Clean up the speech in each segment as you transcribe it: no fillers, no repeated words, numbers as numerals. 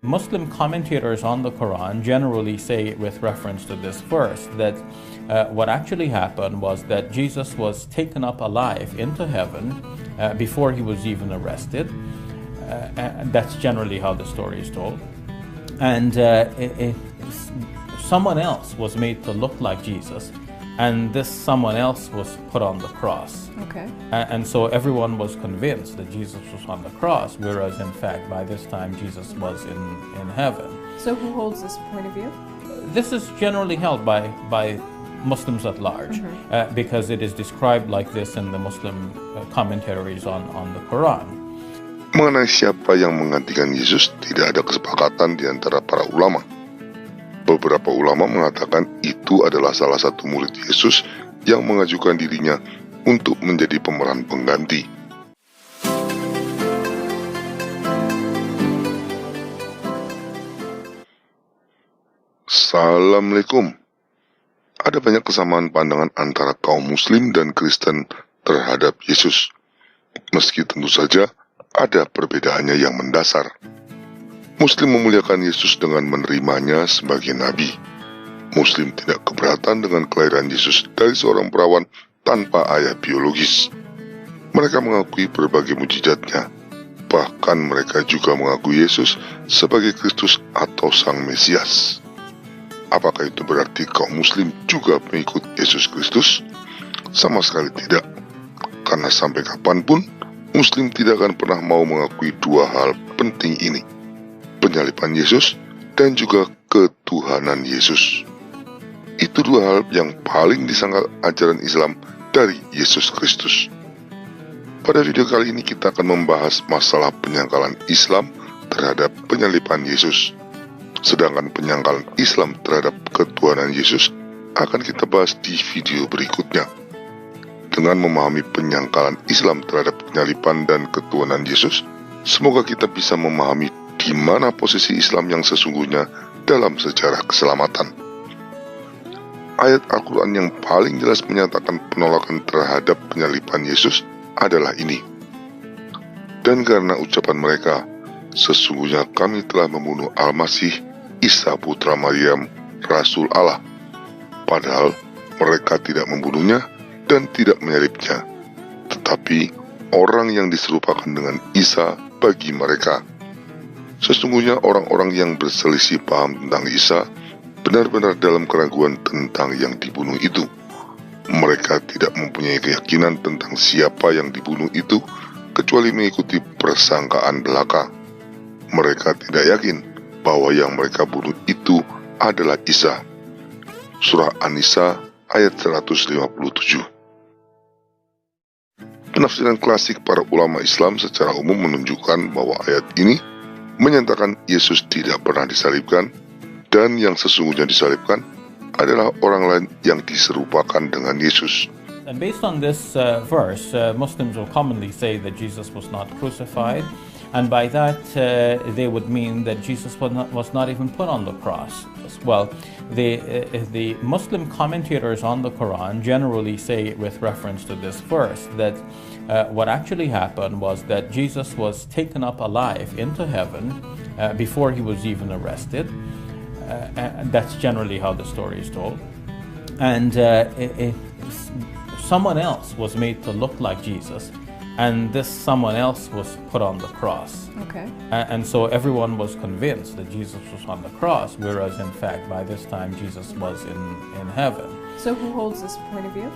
Muslim commentators on the Quran generally say, with reference to this verse, that what actually happened was that Jesus was taken up alive into heaven before he was even arrested. And that's generally how the story is told. And someone else was made to look like Jesus, and this someone else was put on the cross. Okay. And so everyone was convinced that Jesus was on the cross, whereas in fact by this time Jesus was in heaven. So who holds this point of view? This is generally held by Muslims at large, because it is described like this in the Muslim commentaries on the Quran. Mengenai siapa yang menggantikan Yesus, tidak ada kesepakatan di antara para ulama. Beberapa ulama mengatakan itu adalah salah satu murid Yesus yang mengajukan dirinya untuk menjadi pemeran pengganti. Assalamualaikum. Ada banyak kesamaan pandangan antara kaum Muslim dan Kristen terhadap Yesus. Meski tentu saja ada perbedaannya yang mendasar. Muslim memuliakan Yesus dengan menerimanya sebagai nabi. Muslim tidak keberatan dengan kelahiran Yesus dari seorang perawan tanpa ayah biologis. Mereka mengakui berbagai mujizatnya. Bahkan mereka juga mengakui Yesus sebagai Kristus atau Sang Mesias. Apakah itu berarti kaum Muslim juga mengikut Yesus Kristus? Sama sekali tidak. Karena sampai kapanpun, Muslim tidak akan pernah mau mengakui dua hal penting ini. Penyaliban Yesus dan juga ketuhanan Yesus. Itu dua hal yang paling disangkal ajaran Islam dari Yesus Kristus. Pada video kali ini kita akan membahas masalah penyangkalan Islam terhadap penyaliban Yesus. Sedangkan penyangkalan Islam terhadap ketuhanan Yesus akan kita bahas di video berikutnya. Dengan memahami penyangkalan Islam terhadap penyaliban dan ketuhanan Yesus, semoga kita bisa memahami di mana posisi Islam yang sesungguhnya dalam sejarah keselamatan. Ayat Al-Quran yang paling jelas menyatakan penolakan terhadap penyaliban Yesus adalah ini. Dan karena ucapan mereka, sesungguhnya kami telah membunuh Al-Masih, Isa putra Maryam, Rasul Allah. Padahal mereka tidak membunuhnya dan tidak menyalibnya, tetapi orang yang diserupakan dengan Isa bagi mereka. Sesungguhnya orang-orang yang berselisih paham tentang Isa benar-benar dalam keraguan tentang yang dibunuh itu. Mereka tidak mempunyai keyakinan tentang siapa yang dibunuh itu, kecuali mengikuti persangkaan belaka. Mereka tidak yakin bahwa yang mereka bunuh itu adalah Isa. Surah An-Nisa ayat 157. Penafsiran klasik para ulama Islam secara umum menunjukkan bahwa ayat ini menyatakan Yesus tidak pernah disalibkan, dan yang sesungguhnya disalibkan adalah orang lain yang diserupakan dengan Yesus. And based on this verse, Muslims will commonly say that Jesus was not crucified, and by that they would mean that Jesus was not even put on the cross. Well, the Muslim commentators on the Quran generally say, with reference to this verse, that what actually happened was that Jesus was taken up alive into heaven before he was even arrested. And that's generally how the story is told. And someone else was made to look like Jesus, and this someone else was put on the cross. Okay. And so everyone was convinced that Jesus was on the cross, whereas in fact by this time Jesus was in heaven. So who holds this point of view?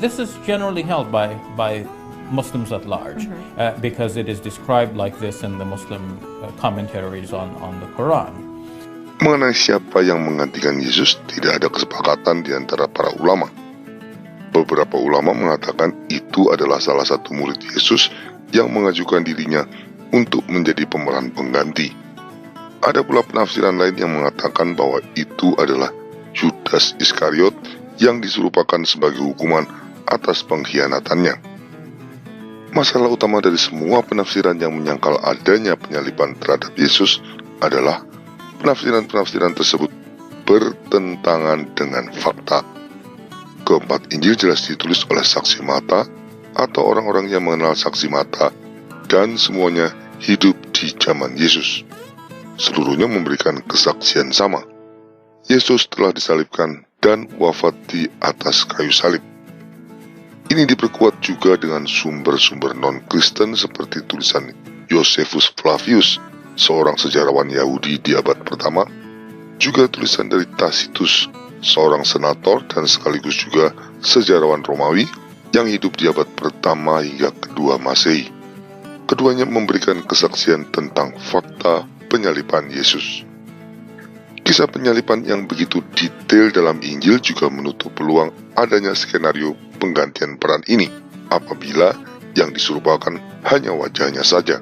This is generally held by Muslims at large, because it is described like this in the Muslim commentaries on the Quran. Mengenai siapa yang menggantikan Yesus, tidak ada kesepakatan di antara para ulama. Beberapa ulama mengatakan itu adalah salah satu murid Yesus yang mengajukan dirinya untuk menjadi pemeran pengganti. Ada pula penafsiran lain yang mengatakan bahwa itu adalah Yudas Iskariot yang diserupakan sebagai hukuman atas pengkhianatannya. Masalah utama dari semua penafsiran yang menyangkal adanya penyaliban terhadap Yesus adalah penafsiran-penafsiran tersebut bertentangan dengan fakta. Keempat Injil jelas ditulis oleh saksi mata atau orang-orang yang mengenal saksi mata, dan semuanya hidup di zaman Yesus. seluruhnya memberikan kesaksian sama. Yesus telah disalibkan dan wafat di atas kayu salib. Ini diperkuat juga dengan sumber-sumber non-Kristen seperti tulisan Josephus Flavius, seorang sejarawan Yahudi di abad pertama, juga tulisan dari Tacitus, seorang senator dan sekaligus juga sejarawan Romawi yang hidup di abad pertama hingga kedua Masehi. Keduanya memberikan kesaksian tentang fakta penyaliban Yesus. Kisah penyaliban yang begitu detail dalam Injil juga menutup peluang adanya skenario penggantian peran ini apabila yang diserupakan hanya wajahnya saja.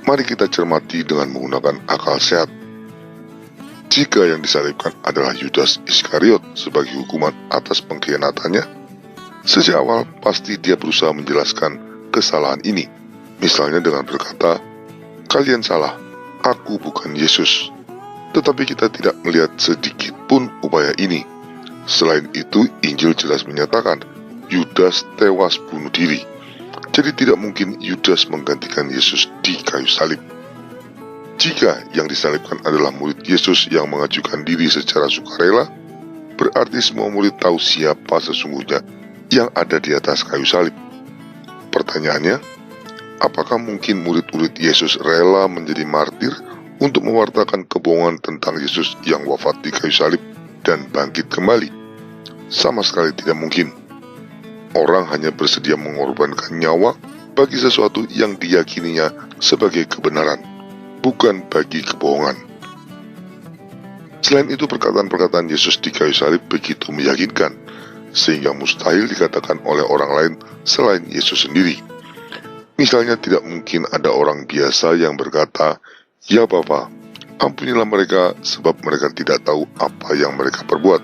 Mari kita cermati dengan menggunakan akal sehat. Jika yang disalibkan adalah Yudas Iskariot sebagai hukuman atas pengkhianatannya, sejak awal pasti dia berusaha menjelaskan kesalahan ini. Misalnya dengan berkata, "Kalian salah, aku bukan Yesus." Tetapi kita tidak melihat sedikit pun upaya ini. Selain itu, Injil jelas menyatakan Yudas tewas bunuh diri. Jadi tidak mungkin Yudas menggantikan Yesus di kayu salib. Jika yang disalibkan adalah murid Yesus yang mengajukan diri secara sukarela, berarti semua murid tahu siapa sesungguhnya yang ada di atas kayu salib. Pertanyaannya, apakah mungkin murid-murid Yesus rela menjadi martir untuk mewartakan kebohongan tentang Yesus yang wafat di kayu salib dan bangkit kembali? Sama sekali tidak mungkin. Orang hanya bersedia mengorbankan nyawa bagi sesuatu yang diyakininya sebagai kebenaran, bukan bagi kebohongan. Selain itu, perkataan-perkataan Yesus di kayu salib begitu meyakinkan, sehingga mustahil dikatakan oleh orang lain selain Yesus sendiri. Misalnya, tidak mungkin ada orang biasa yang berkata, "Ya Bapa, ampunilah mereka sebab mereka tidak tahu apa yang mereka perbuat,"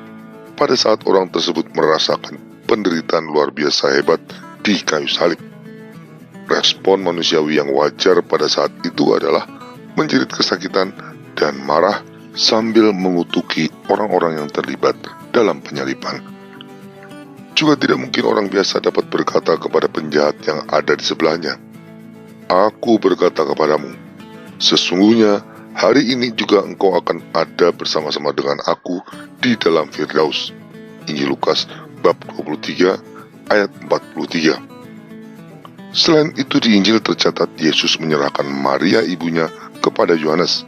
pada saat orang tersebut merasakan penderitaan luar biasa hebat di kayu salib. Respon manusiawi yang wajar pada saat itu adalah menjerit kesakitan dan marah sambil mengutuki orang-orang yang terlibat dalam penyaliban. Juga tidak mungkin orang biasa dapat berkata kepada penjahat yang ada di sebelahnya, "Aku berkata kepadamu, sesungguhnya hari ini juga engkau akan ada bersama-sama dengan aku di dalam Firdaus." Injil Lukas bab 23 ayat 43. Selain itu di Injil tercatat Yesus menyerahkan Maria ibunya kepada Yohanes.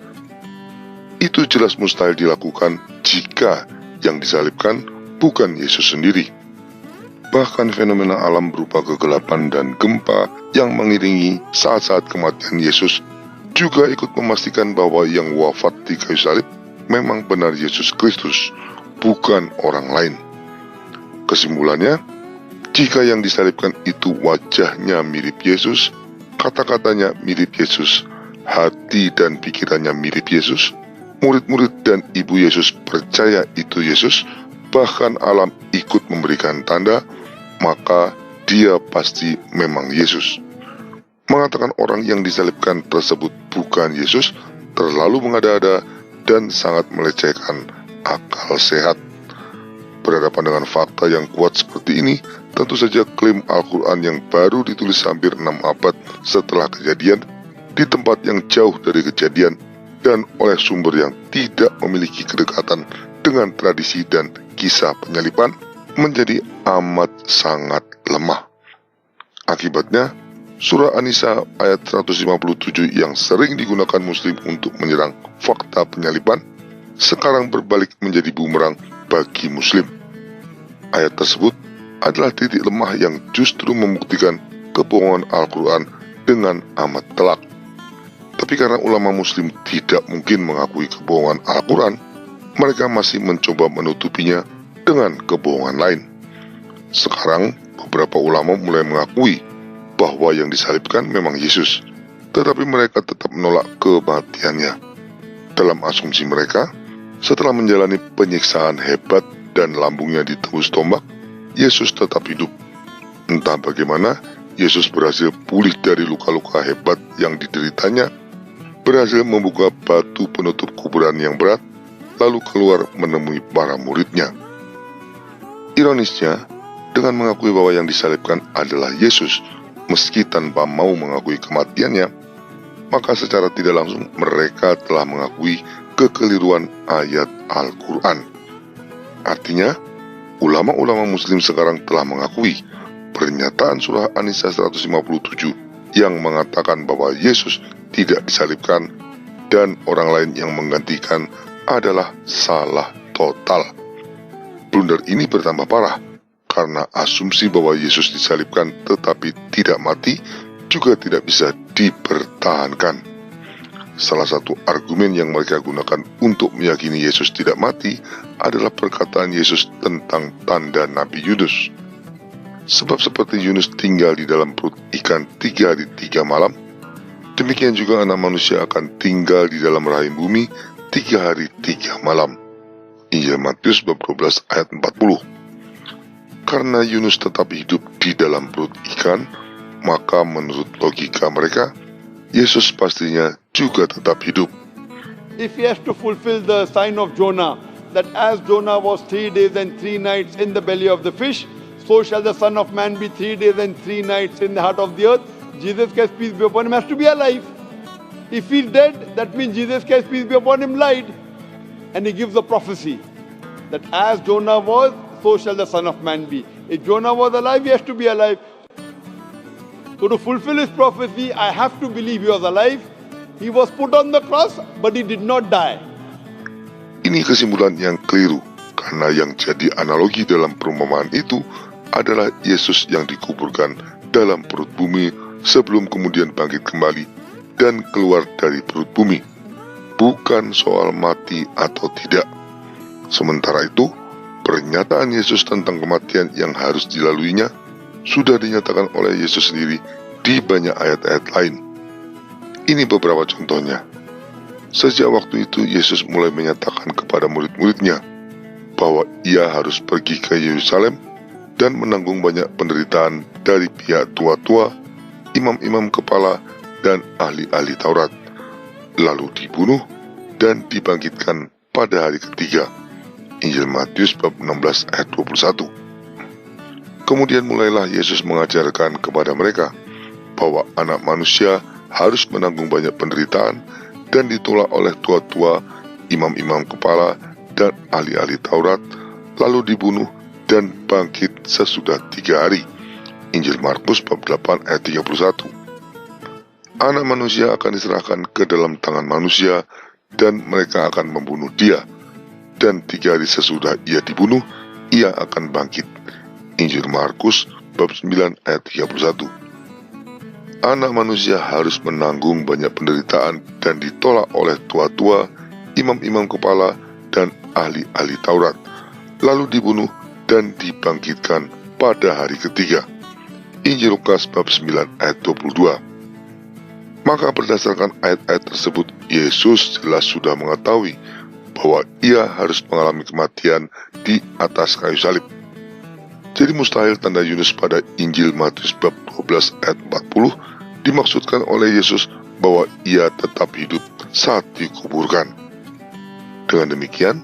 Itu jelas mustahil dilakukan jika yang disalibkan bukan Yesus sendiri. Bahkan fenomena alam berupa kegelapan dan gempa yang mengiringi saat-saat kematian Yesus juga ikut memastikan bahwa yang wafat di kayu salib memang benar Yesus Kristus, bukan orang lain. Kesimpulannya, jika yang disalibkan itu wajahnya mirip Yesus, kata-katanya mirip Yesus, hati dan pikirannya mirip Yesus, murid-murid dan ibu Yesus percaya itu Yesus, bahkan alam ikut memberikan tanda, maka dia pasti memang Yesus. Mengatakan orang yang disalibkan tersebut bukan Yesus terlalu mengada-ada dan sangat melecehkan akal sehat. Berhadapan dengan fakta yang kuat seperti ini, tentu saja klaim Al-Quran yang baru ditulis hampir 6 abad setelah kejadian, di tempat yang jauh dari kejadian, dan oleh sumber yang tidak memiliki kedekatan dengan tradisi dan kisah penyaliban, menjadi amat sangat lemah. Akibatnya, surah An-Nisa ayat 157 yang sering digunakan muslim untuk menyerang fakta penyaliban, sekarang berbalik menjadi bumerang bagi muslim. Ayat tersebut adalah titik lemah yang justru membuktikan kebohongan Al-Quran dengan amat telak. Tapi karena ulama muslim tidak mungkin mengakui kebohongan Al-Quran, mereka masih mencoba menutupinya dengan kebohongan lain. Sekarang, beberapa ulama mulai mengakui bahwa yang disalibkan memang Yesus, tetapi mereka tetap menolak kematiannya. Dalam asumsi mereka, setelah menjalani penyiksaan hebat dan lambungnya ditembus tombak, Yesus tetap hidup. Entah bagaimana, Yesus berhasil pulih dari luka-luka hebat yang dideritanya, berhasil membuka batu penutup kuburan yang berat, lalu keluar menemui para muridnya. Ironisnya, dengan mengakui bahwa yang disalibkan adalah Yesus, meski tanpa mau mengakui kematiannya, maka secara tidak langsung mereka telah mengakui kekeliruan ayat Al-Quran. Artinya, ulama-ulama muslim sekarang telah mengakui pernyataan surah An-Nisa 157 yang mengatakan bahwa Yesus tidak disalibkan dan orang lain yang menggantikan adalah salah total. Blunder ini bertambah parah karena asumsi bahwa Yesus disalibkan tetapi tidak mati juga tidak bisa dipertahankan. Salah satu argumen yang mereka gunakan untuk meyakini Yesus tidak mati adalah perkataan Yesus tentang tanda Nabi Yunus. Sebab seperti Yunus tinggal di dalam perut ikan 3 hari 3 malam, demikian juga anak manusia akan tinggal di dalam rahim bumi 3 hari 3 malam. Injil Matius bab 12 ayat 40. Karena Yunus tetap hidup di dalam perut ikan, maka menurut logika mereka, Yesus pastinya juga tetap hidup. If he has to fulfill the sign of Jonah, that as Jonah was 3 days and 3 nights in the belly of the fish, so shall the Son of Man be 3 days and 3 nights in the heart of the earth. Jesus Christ, peace be upon him, has to be alive. If he's dead, that means Jesus Christ, peace be upon him, lied. And he gives a prophecy that as Jonah was, so shall the Son of Man be. If Jonah was alive, he has to be alive. So to fulfill his prophecy, I have to believe he was alive. He was put on the cross, but he did not die. Ini kesimpulan yang keliru, karena yang jadi analogi dalam perumpamaan itu adalah Yesus yang dikuburkan dalam perut bumi sebelum kemudian bangkit kembali dan keluar dari perut bumi. Bukan soal mati atau tidak. Sementara itu, pernyataan Yesus tentang kematian yang harus dilaluinya sudah dinyatakan oleh Yesus sendiri di banyak ayat-ayat lain. Ini beberapa contohnya. Sejak waktu itu, Yesus mulai menyatakan kepada murid-muridnya bahwa ia harus pergi ke Yerusalem dan menanggung banyak penderitaan dari pihak tua-tua, imam-imam kepala, dan ahli-ahli Taurat, lalu dibunuh dan dibangkitkan pada hari ketiga. Injil Matius bab 16 ayat 21. Kemudian mulailah Yesus mengajarkan kepada mereka bahwa anak manusia harus menanggung banyak penderitaan dan ditolak oleh tua-tua, imam-imam kepala, dan ahli-ahli Taurat, lalu dibunuh dan bangkit sesudah 3 hari. Injil Markus bab 8 ayat 31. Anak manusia akan diserahkan ke dalam tangan manusia dan mereka akan membunuh dia. Dan 3 hari sesudah ia dibunuh, ia akan bangkit. Injil Markus bab 9 ayat 31. Anak manusia harus menanggung banyak penderitaan dan ditolak oleh tua-tua, imam-imam kepala, dan ahli-ahli Taurat, lalu dibunuh dan dibangkitkan pada hari ketiga. Injil Lukas bab 9 ayat 22. Maka berdasarkan ayat-ayat tersebut, Yesus jelas sudah mengetahui bahwa ia harus mengalami kematian di atas kayu salib. Jadi mustahil tanda Yunus pada Injil Matius bab 12 ayat 40 dimaksudkan oleh Yesus bahwa ia tetap hidup saat dikuburkan. Dengan demikian,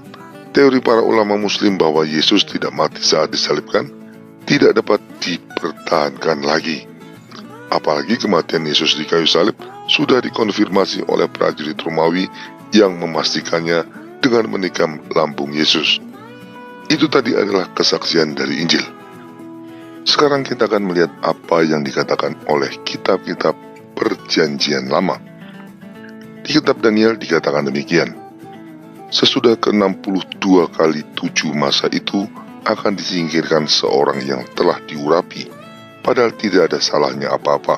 teori para ulama muslim bahwa Yesus tidak mati saat disalibkan tidak dapat dipertahankan lagi. Apalagi kematian Yesus di kayu salib sudah dikonfirmasi oleh prajurit Romawi yang memastikannya dengan menikam lambung Yesus. Itu tadi adalah kesaksian dari Injil. Sekarang kita akan melihat apa yang dikatakan oleh kitab-kitab Perjanjian Lama. Di kitab Daniel dikatakan demikian. Sesudah ke-62 kali 7 masa itu akan disingkirkan seorang yang telah diurapi, padahal tidak ada salahnya apa-apa.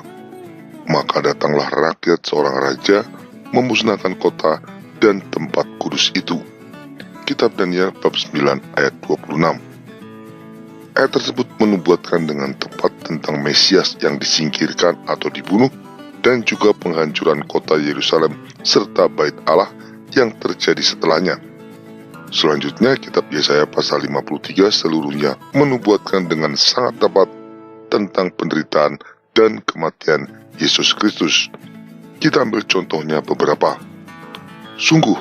Maka datanglah rakyat seorang raja memusnahkan kota dan tempat kudus itu. Kitab Daniel bab 9 ayat 26. Ayat tersebut menubuatkan dengan tepat tentang Mesias yang disingkirkan atau dibunuh, dan juga penghancuran kota Yerusalem serta bait Allah yang terjadi setelahnya. Selanjutnya, kitab Yesaya pasal 53 seluruhnya menubuatkan dengan sangat tepat tentang penderitaan dan kematian Yesus Kristus. Kita ambil contohnya beberapa. Sungguh,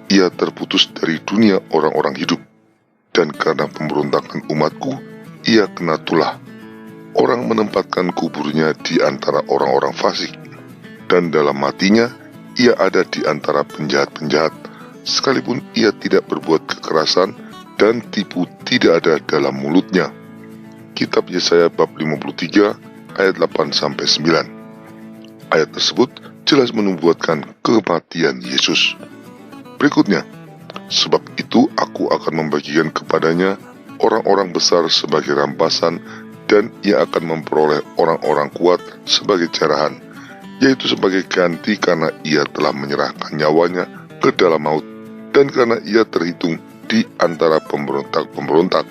ia terputus dari dunia orang-orang hidup, dan karena pemberontakan umatku, ia kena tulah. Orang menempatkan kuburnya di antara orang-orang fasik. dan dalam matinya ia ada di antara penjahat-penjahat, sekalipun ia tidak berbuat kekerasan dan tipu tidak ada dalam mulutnya. Kitab Yesaya bab 53 ayat 8-9. Ayat tersebut jelas menubuatkan kematian Yesus. Berikutnya, sebab itu aku akan membagikan kepadanya orang-orang besar sebagai rampasan, dan ia akan memperoleh orang-orang kuat sebagai jarahan, yaitu sebagai ganti karena ia telah menyerahkan nyawanya ke dalam maut, dan karena ia terhitung di antara pemberontak-pemberontak,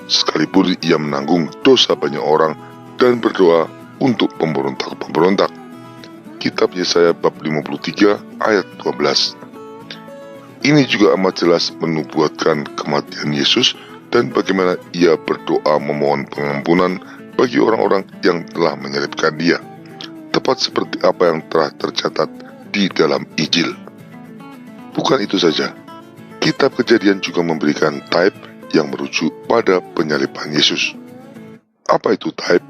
sekalipun ia menanggung dosa banyak orang dan berdoa untuk pemberontak-pemberontak. Kitab Yesaya bab 53 ayat 12. Ini juga amat jelas menubuatkan kematian Yesus dan bagaimana ia berdoa memohon pengampunan bagi orang-orang yang telah menyalibkan dia, tepat seperti apa yang telah tercatat di dalam Injil. Bukan itu saja, kitab Kejadian juga memberikan taib yang merujuk pada penyaliban Yesus. Apa itu taib?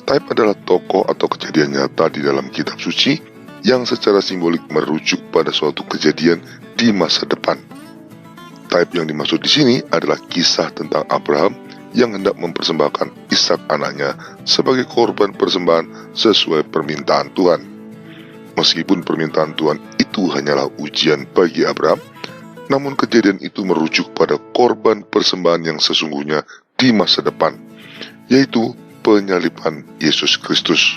Taib adalah tokoh atau kejadian nyata di dalam kitab suci yang secara simbolik merujuk pada suatu kejadian di masa depan. Taib yang dimaksud di sini adalah kisah tentang Abraham yang hendak mempersembahkan Ishak anaknya sebagai korban persembahan sesuai permintaan Tuhan. Meskipun permintaan Tuhan itu hanyalah ujian bagi Abraham, namun kejadian itu merujuk pada korban persembahan yang sesungguhnya di masa depan, yaitu penyaliban Yesus Kristus.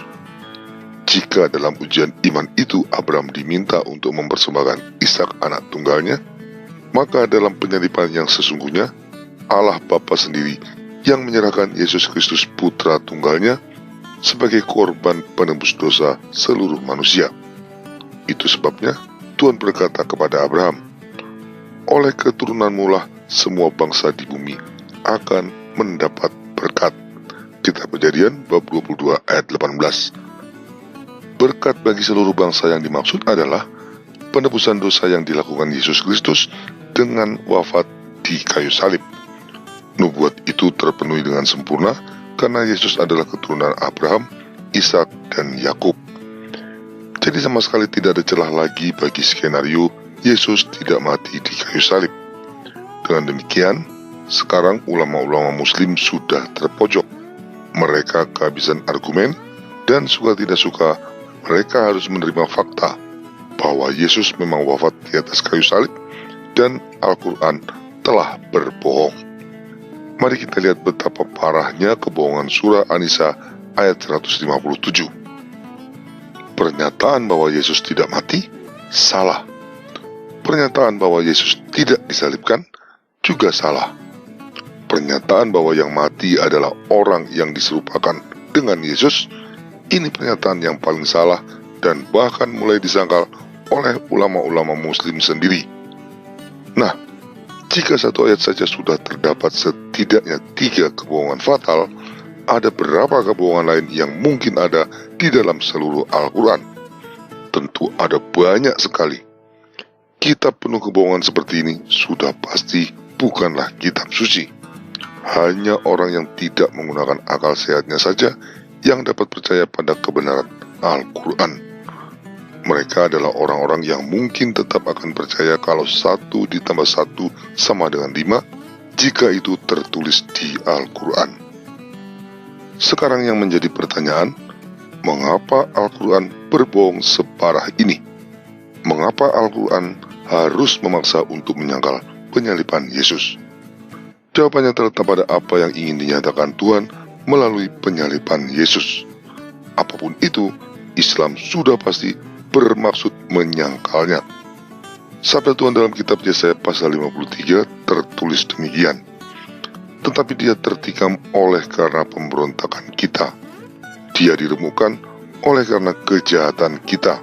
Jika dalam ujian iman itu Abraham diminta untuk mempersembahkan Ishak anak tunggalnya, maka dalam penyaliban yang sesungguhnya, Allah Bapa sendiri yang menyerahkan Yesus Kristus putra tunggalnya sebagai korban penebus dosa seluruh manusia. Itu sebabnya Tuhan berkata kepada Abraham, oleh keturunanmu lah semua bangsa di bumi akan mendapat berkat. Kitab Kejadian bab 22 ayat 18. Berkat bagi seluruh bangsa yang dimaksud adalah penebusan dosa yang dilakukan Yesus Kristus dengan wafat di kayu salib. Nubuat itu terpenuhi dengan sempurna karena Yesus adalah keturunan Abraham, Ishak, dan Yakub. Jadi sama sekali tidak ada celah lagi bagi skenario Yesus tidak mati di kayu salib. Dengan demikian, sekarang ulama-ulama Muslim sudah terpojok. Mereka kehabisan argumen dan suka tidak suka mereka harus menerima fakta bahwa Yesus memang wafat di atas kayu salib dan Al-Quran telah berbohong. Mari kita lihat betapa parahnya kebohongan surah An-Nisa ayat 157. Pernyataan bahwa Yesus tidak mati salah. Pernyataan bahwa Yesus tidak disalibkan juga salah. Pernyataan bahwa yang mati adalah orang yang diserupakan dengan Yesus, ini pernyataan yang paling salah dan bahkan mulai disangkal oleh ulama-ulama Muslim sendiri. Nah, jika satu ayat saja sudah terdapat setidaknya 3 kebohongan fatal, ada berapa kebohongan lain yang mungkin ada di dalam seluruh Al-Quran? Tentu ada banyak sekali. Kitab penuh kebohongan seperti ini sudah pasti bukanlah kitab suci. Hanya orang yang tidak menggunakan akal sehatnya saja yang dapat percaya pada kebenaran Al-Quran. Mereka adalah orang-orang yang mungkin tetap akan percaya kalau 1 ditambah 1 sama dengan 5 jika itu tertulis di Al-Quran. Sekarang yang menjadi pertanyaan, mengapa Al-Quran berbohong separah ini? Mengapa Al-Quran harus memaksa untuk menyangkal penyaliban Yesus? Jawabannya terletak pada apa yang ingin dinyatakan Tuhan melalui penyaliban Yesus. Apapun itu, Islam sudah pasti bermaksud menyangkalnya. Sabda Tuhan dalam kitab Yesaya pasal 53 tertulis demikian, tetapi dia tertikam oleh karena pemberontakan kita, dia diremukkan oleh karena kejahatan kita.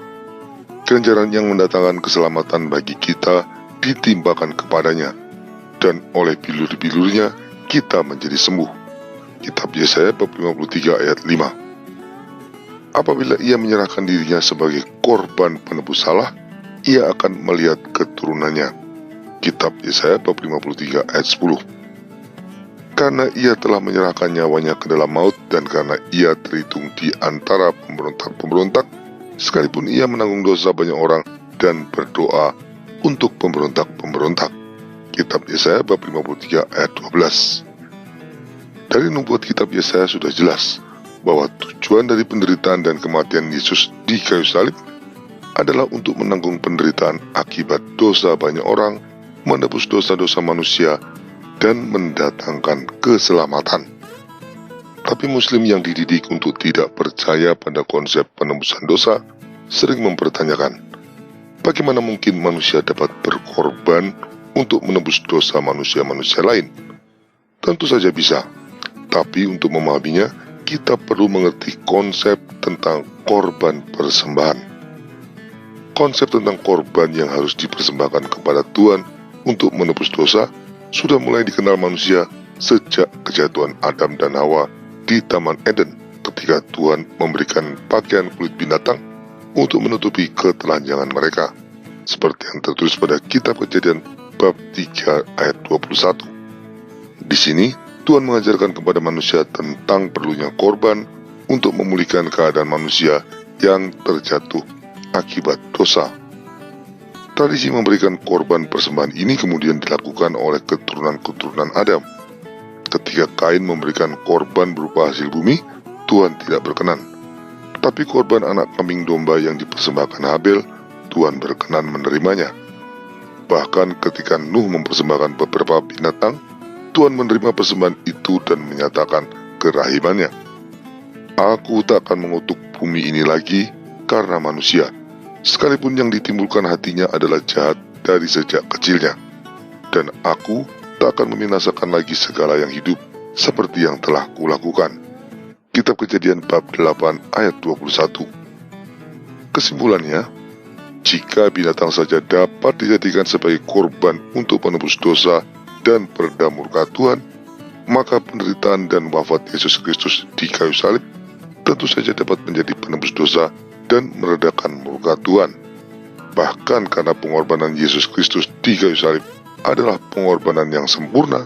Ganjaran yang mendatangkan keselamatan bagi kita ditimpakan kepadanya, dan oleh bilur-bilurnya kita menjadi sembuh. Kitab Yesaya bab 53 ayat 5. Apabila ia menyerahkan dirinya sebagai korban penebus salah, ia akan melihat keturunannya. Kitab Yesaya bab 53 ayat 10. Karena ia telah menyerahkan nyawanya ke dalam maut dan karena ia terhitung di antara pemberontak-pemberontak, sekalipun ia menanggung dosa banyak orang dan berdoa untuk pemberontak-pemberontak. Kitab Yesaya bab 53 ayat 12. Dari nubuat kitab Yesaya sudah jelas bahwa tujuan dari penderitaan dan kematian Yesus di kayu salib adalah untuk menanggung penderitaan akibat dosa banyak orang, menebus dosa-dosa manusia, dan mendatangkan keselamatan. Tapi Muslim yang dididik untuk tidak percaya pada konsep penebusan dosa sering mempertanyakan, bagaimana mungkin manusia dapat berkorban untuk menebus dosa manusia-manusia lain? Tentu saja bisa, tapi untuk memahaminya, kita perlu mengerti konsep tentang korban persembahan. Konsep tentang korban yang harus dipersembahkan kepada Tuhan untuk menebus dosa sudah mulai dikenal manusia sejak kejatuhan Adam dan Hawa di Taman Eden ketika Tuhan memberikan pakaian kulit binatang untuk menutupi ketelanjangan mereka, seperti yang tertulis pada kitab Kejadian bab 3 ayat 21. Di sini, Tuhan mengajarkan kepada manusia tentang perlunya korban untuk memulihkan keadaan manusia yang terjatuh akibat dosa. Tradisi memberikan korban persembahan ini kemudian dilakukan oleh keturunan-keturunan Adam. Ketika Kain memberikan korban berupa hasil bumi, Tuhan tidak berkenan. Tapi korban anak kambing domba yang dipersembahkan Habel, Tuhan berkenan menerimanya. Bahkan ketika Nuh mempersembahkan beberapa binatang, Tuhan menerima persembahan itu dan menyatakan kerahimannya. Aku tak akan mengutuk bumi ini lagi karena manusia, sekalipun yang ditimbulkan hatinya adalah jahat dari sejak kecilnya. Dan aku tak akan membinasakan lagi segala yang hidup seperti yang telah kulakukan. Kitab Kejadian bab 8 ayat 21. Kesimpulannya, jika binatang saja dapat dijadikan sebagai korban untuk penebus dosa dan pereda murka Tuhan, maka penderitaan dan wafat Yesus Kristus di kayu salib tentu saja dapat menjadi penebus dosa dan meredakan murka Tuhan. Bahkan karena pengorbanan Yesus Kristus di kayu salib adalah pengorbanan yang sempurna,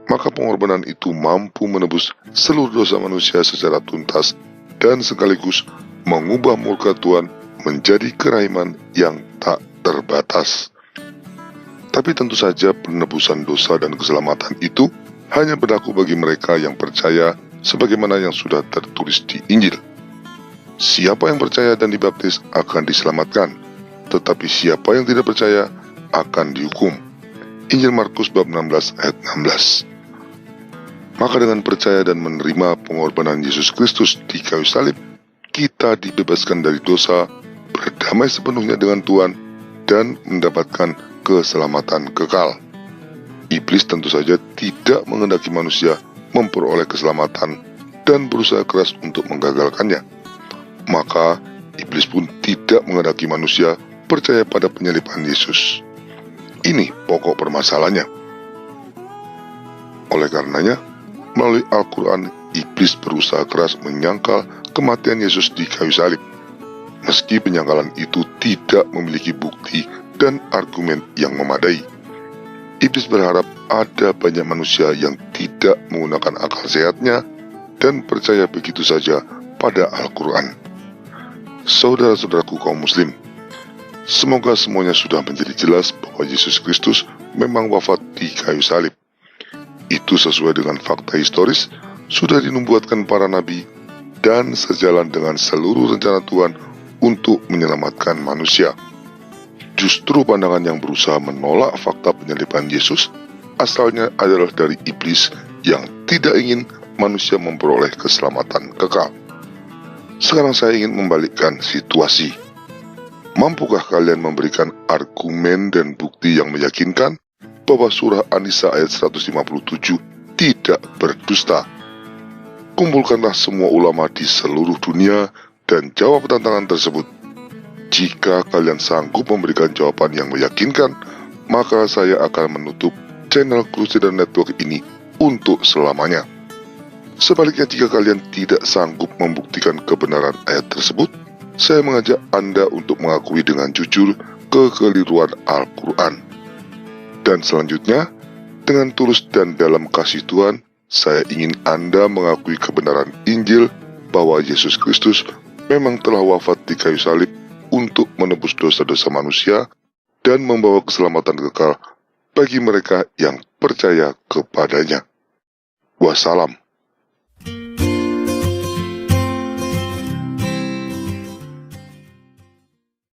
maka pengorbanan itu mampu menebus seluruh dosa manusia secara tuntas dan sekaligus mengubah murka Tuhan menjadi kerahiman yang tak terbatas. Tapi tentu saja penebusan dosa dan keselamatan itu hanya berlaku bagi mereka yang percaya sebagaimana yang sudah tertulis di Injil. Siapa yang percaya dan dibaptis akan diselamatkan, tetapi siapa yang tidak percaya akan dihukum. Injil Markus bab 16 ayat 16. Maka dengan percaya dan menerima pengorbanan Yesus Kristus di kayu salib, kita dibebaskan dari dosa, berdamai sepenuhnya dengan Tuhan, dan mendapatkan keselamatan kekal. Iblis tentu saja tidak menghendaki manusia memperoleh keselamatan dan berusaha keras untuk menggagalkannya. Maka iblis pun tidak menghendaki manusia percaya pada penyaliban Yesus. Ini pokok permasalahannya. Oleh karenanya, melalui Al-Quran, iblis berusaha keras menyangkal kematian Yesus di kayu salib. Meski penyangkalan itu tidak memiliki bukti dan argumen yang memadai, iblis berharap ada banyak manusia yang tidak menggunakan akal sehatnya dan percaya begitu saja pada Al-Quran. Saudara-saudaraku kaum muslim, semoga semuanya sudah menjadi jelas bahwa Yesus Kristus memang wafat di kayu salib. Itu sesuai dengan fakta historis, sudah dinubuatkan para nabi, dan sejalan dengan seluruh rencana Tuhan untuk menyelamatkan manusia. Justru pandangan yang berusaha menolak fakta penyaliban Yesus asalnya adalah dari iblis yang tidak ingin manusia memperoleh keselamatan kekal. Sekarang saya ingin membalikkan situasi. Mampukah kalian memberikan argumen dan bukti yang meyakinkan bahwa surah An-Nisa ayat 157 tidak berdusta? Kumpulkanlah semua ulama di seluruh dunia dan jawab tantangan tersebut. Jika kalian sanggup memberikan jawaban yang meyakinkan, maka saya akan menutup channel Crusader Network ini untuk selamanya. Sebaliknya, jika kalian tidak sanggup membuktikan kebenaran ayat tersebut, saya mengajak Anda untuk mengakui dengan jujur kekeliruan Al-Quran. Dan selanjutnya, dengan tulus dan dalam kasih Tuhan, saya ingin Anda mengakui kebenaran Injil bahwa Yesus Kristus memang telah wafat di kayu salib untuk menebus dosa-dosa manusia dan membawa keselamatan kekal bagi mereka yang percaya kepadanya. Wassalam.